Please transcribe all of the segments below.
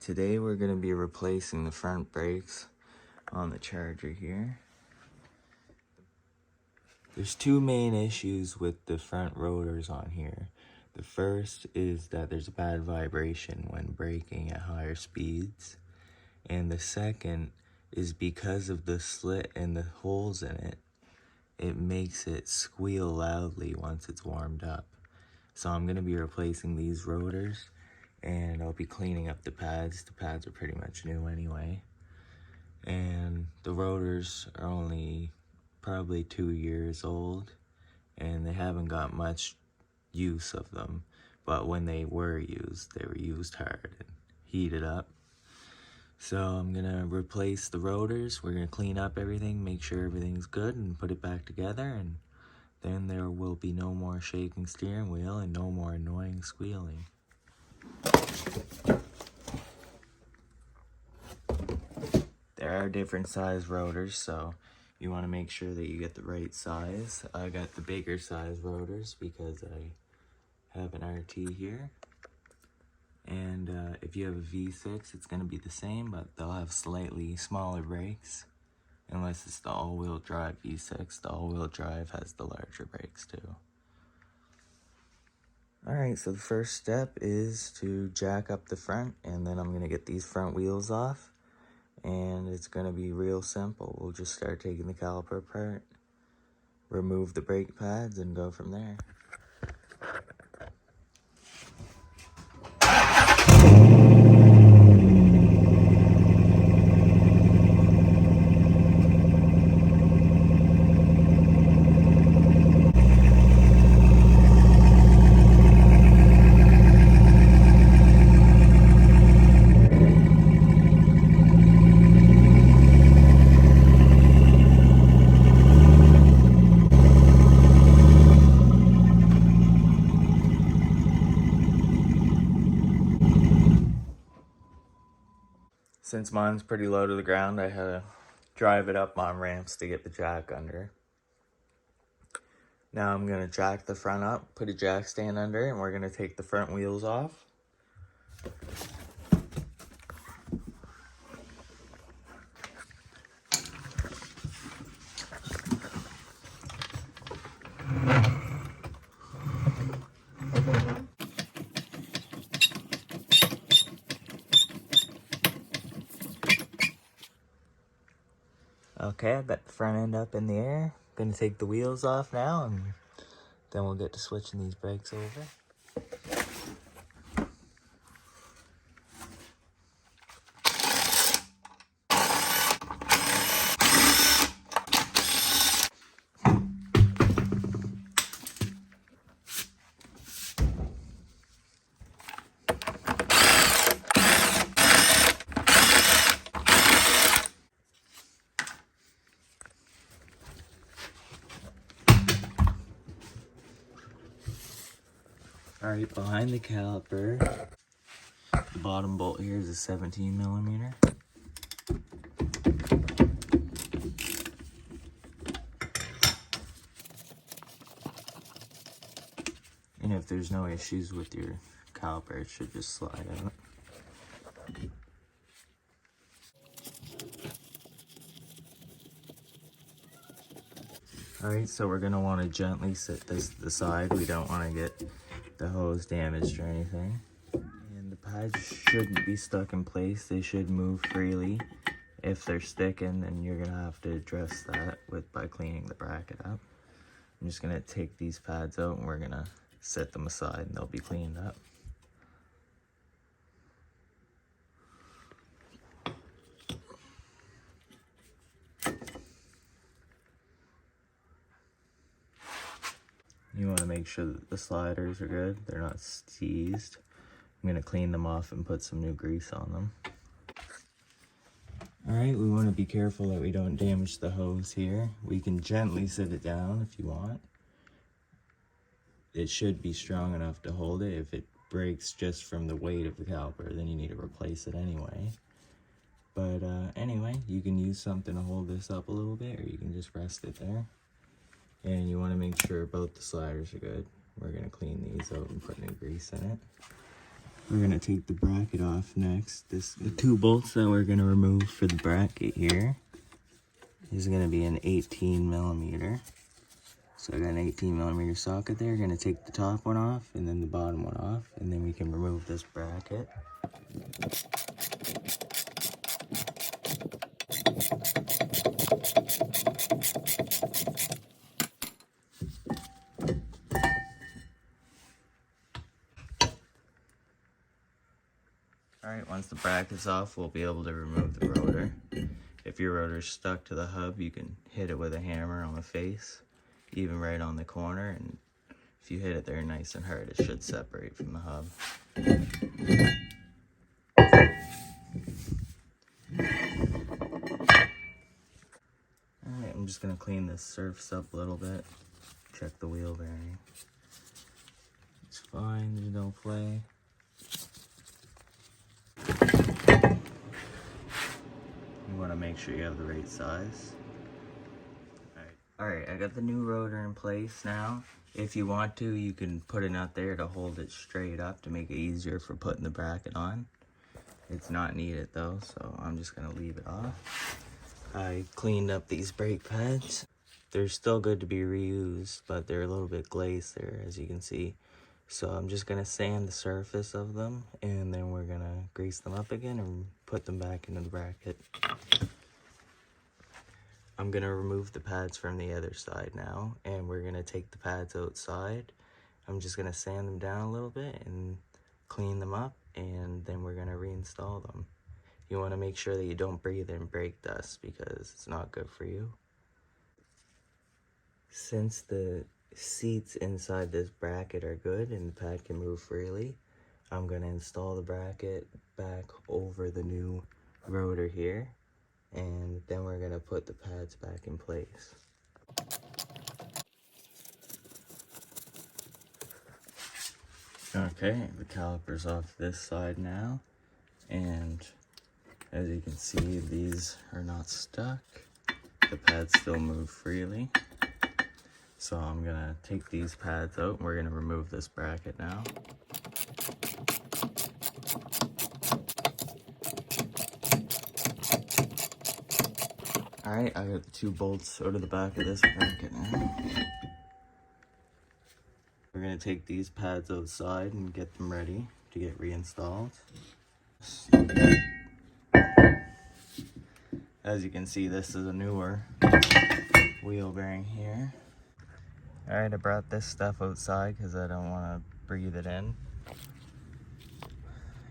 Today we're going to be replacing the front brakes on the Charger here. There's two main issues with the front rotors on here. The first is that there's a bad vibration when braking at higher speeds. And the second is because of the slit and the holes in it, it makes it squeal loudly once it's warmed up. So I'm going to be replacing these rotors, and I'll be cleaning up the pads. The pads are pretty much new anyway. And the rotors are only probably 2 years old, and they haven't got much use of them. But when they were used hard and heated up. So I'm gonna replace the rotors. We're gonna clean up everything, make sure everything's good, and put it back together, and then there will be no more shaking steering wheel and no more annoying squealing. There are different size rotors, so you want to make sure that you get the right size. I got the bigger size rotors because I have an RT here. And if you have a V6, it's going to be the same, but they'll have slightly smaller brakes. Unless it's the all-wheel drive V6. The all-wheel drive has the larger brakes too. Alright, so the first step is to jack up the front, and then I'm going to get these front wheels off. And it's going to be real simple. We'll just start taking the caliper apart, remove the brake pads, and go from there. Since mine's pretty low to the ground, I had to drive it up on ramps to get the jack under. Now I'm going to jack the front up, put a jack stand under, and we're going to take the front wheels off. Okay, I got the front end up in the air. Gonna take the wheels off now, and then we'll get to switching these brakes over. Alright, behind the caliper, the bottom bolt here is a 17mm. And if there's no issues with your caliper, it should just slide out. Alright, so we're going to want to gently set this to the side. We don't want to get the hose damaged or anything. And the pads shouldn't be stuck in place. They should move freely. If they're sticking, then you're going to have to address that by cleaning the bracket up. I'm just going to take these pads out, and we're going to set them aside, and they'll be cleaned up. You want to make sure that the sliders are good, they're not seized. I'm going to clean them off and put some new grease on them. Alright, we want to be careful that we don't damage the hose here. We can gently sit it down if you want. It should be strong enough to hold it. If it breaks just from the weight of the caliper, then you need to replace it anyway. But anyway, you can use something to hold this up a little bit, or you can just rest it there. And you want to make sure both the sliders are good. We're going to clean these out and put new grease in it. We're gonna take the bracket off next. The 2 bolts that we're gonna remove for the bracket here is gonna be an 18 millimeter. So I got an 18 millimeter socket there. Gonna take the top one off and then the bottom one off, and then we can remove this bracket. Alright, once the bracket's off, we'll be able to remove the rotor. If your rotor's stuck to the hub, you can hit it with a hammer on the face, even right on the corner, and if you hit it there nice and hard, it should separate from the hub. Alright, I'm just going to clean this surface up a little bit, check the wheel bearing. It's fine, there's no play. You want to make sure you have the right size. Alright, I got the new rotor in place now. If you want to, you can put a nut there to hold it straight up to make it easier for putting the bracket on. It's not needed though, so I'm just going to leave it off. I cleaned up these brake pads. They're still good to be reused, but they're a little bit glazed there, as you can see. So I'm just going to sand the surface of them, and then we're going to grease them up again and put them back into the bracket. I'm going to remove the pads from the other side now, and we're going to take the pads outside. I'm just going to sand them down a little bit and clean them up, and then we're going to reinstall them. You want to make sure that you don't breathe in brake dust because it's not good for you. Since the seats inside this bracket are good and the pad can move freely, I'm going to install the bracket back over the new rotor here, and then we're going to put the pads back in place. Okay, the caliper's off this side now, and as you can see, these are not stuck. The pads still move freely. So I'm gonna take these pads out and we're gonna remove this bracket now. Alright, I got the 2 bolts out of the back of this bracket now. We're gonna take these pads outside and get them ready to get reinstalled. As you can see, this is a newer wheel bearing here. Alright, I brought this stuff outside because I don't want to breathe it in.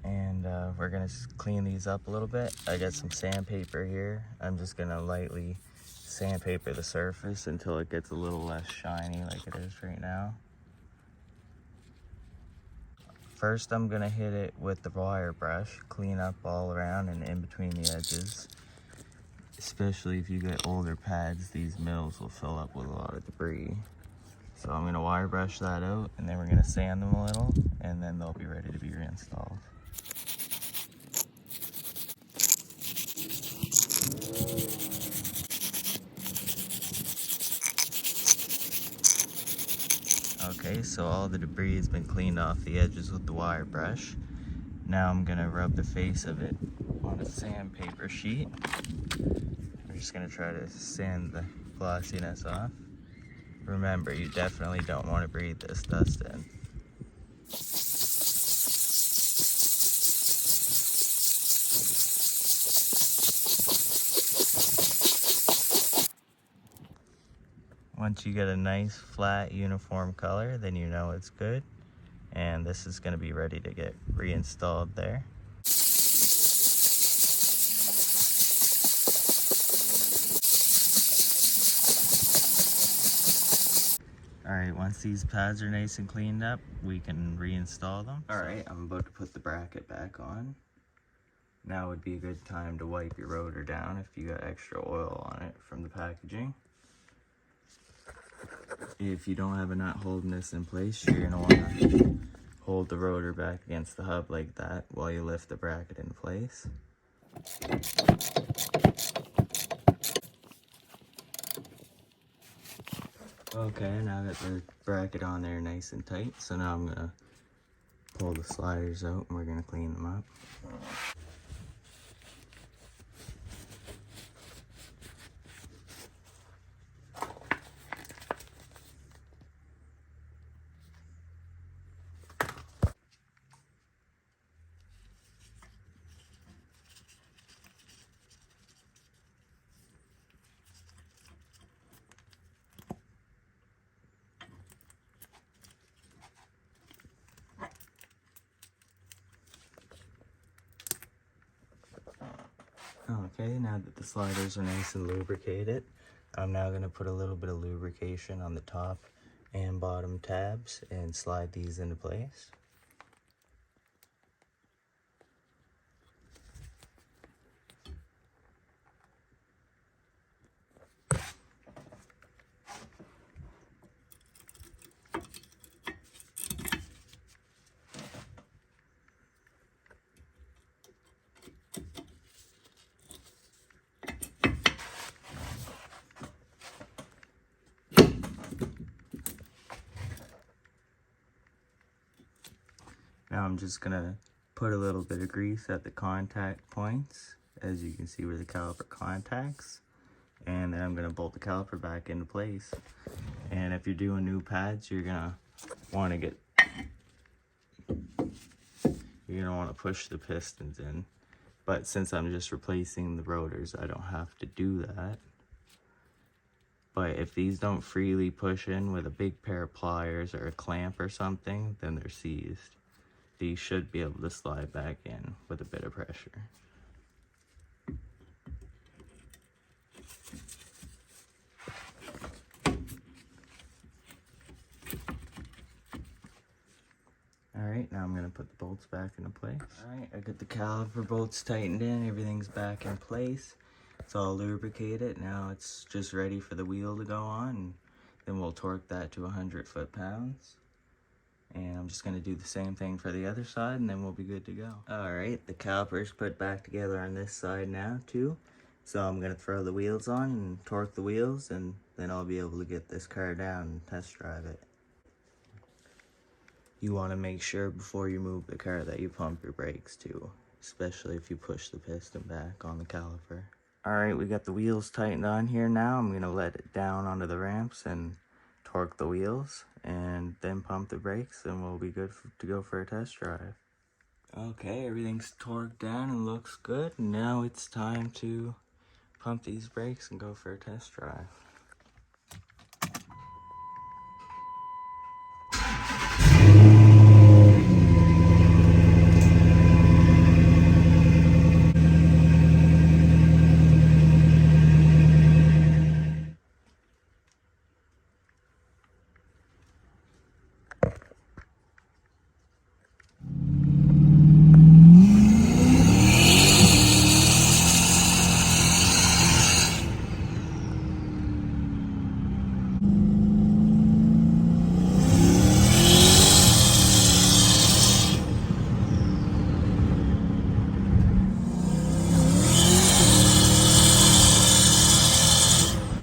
And we're going to just clean these up a little bit. I got some sandpaper here. I'm just going to lightly sandpaper the surface until it gets a little less shiny like it is right now. First, I'm going to hit it with the wire brush, clean up all around and in between the edges. Especially if you get older pads, these mills will fill up with a lot of debris. So I'm going to wire brush that out, and then we're going to sand them a little, and then they'll be ready to be reinstalled. Okay, so all the debris has been cleaned off the edges with the wire brush. Now I'm going to rub the face of it on a sandpaper sheet. I'm just going to try to sand the glossiness off. Remember, you definitely don't want to breathe this dust in. Once you get a nice, flat, uniform color, then you know it's good. And this is going to be ready to get reinstalled there. Alright, once these pads are nice and cleaned up, we can reinstall them. Alright, I'm about to put the bracket back on. Now would be a good time to wipe your rotor down if you got extra oil on it from the packaging. If you don't have a nut holding this in place, you're going to want to hold the rotor back against the hub like that while you lift the bracket in place. Okay, now I got the bracket on there nice and tight, so now I'm going to pull the sliders out and we're gonna clean them up. Okay, now that the sliders are nice and lubricated, I'm now going to put a little bit of lubrication on the top and bottom tabs and slide these into place. Now I'm just going to put a little bit of grease at the contact points, as you can see where the caliper contacts, and then I'm going to bolt the caliper back into place. And if you're doing new pads, you're going to want to push the pistons in. But since I'm just replacing the rotors, I don't have to do that. But if these don't freely push in with a big pair of pliers or a clamp or something, then they're seized. These should be able to slide back in with a bit of pressure. Alright, now I'm going to put the bolts back into place. Alright, I got the caliper bolts tightened in, everything's back in place. It's all lubricated. Now it's just ready for the wheel to go on, and then we'll torque that to 100 foot-pounds. And I'm just going to do the same thing for the other side, and then we'll be good to go. Alright, the caliper's put back together on this side now too. So I'm going to throw the wheels on and torque the wheels, and then I'll be able to get this car down and test drive it. You want to make sure before you move the car that you pump your brakes too, especially if you push the piston back on the caliper. Alright, we got the wheels tightened on here now. I'm going to let it down onto the ramps and torque the wheels and then pump the brakes, and we'll be good to go for a test drive. Okay, everything's torqued down and looks good. Now it's time to pump these brakes and go for a test drive.